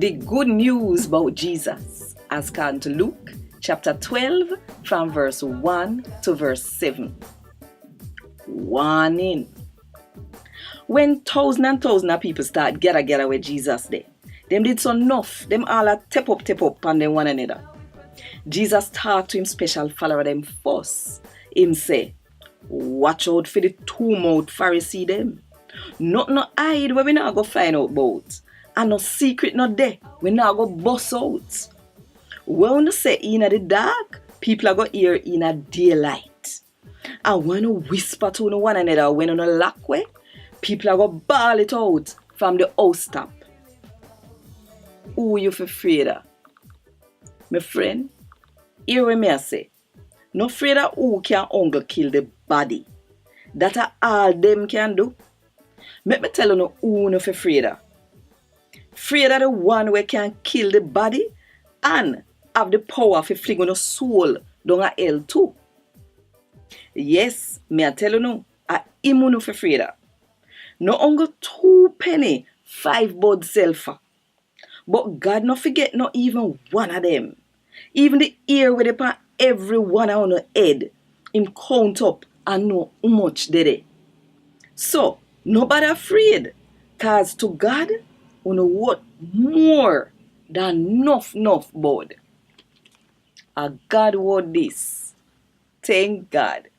The good news about Jesus as according to Luke chapter 12 from verse 1 to verse 7. Warning. When thousands and thousands of people start gather with Jesus there, them did so enough, them all a tap up on them one another. Jesus talked to him special follower them first. Him say, watch out for the two-mouthed Pharisee them. Not no hide where we not go find out about. And no secret not there, we not go bust out. When you say in the dark, people are go hear in a daylight. And when you whisper to one another when you no lock way, people are go bawl it out from the house top. Who you for afraid of? My friend, hear what me say. No afraid of who can only kill the body. That are all them can do. Let me tell you who no for afraid of. Afraid of the one who can kill the body and have the power to fling on the soul down a hell too. Yes, me I tell you no, I him no for afraid of. No only 2 penny, 5 bud self. But God no forget not even one of them. Even the ear with upon every one on the head, him count up and know how much they dey. So, nobody afraid, cause to God, you know what more than enough bud. A Gad Wod Dis. Thank God.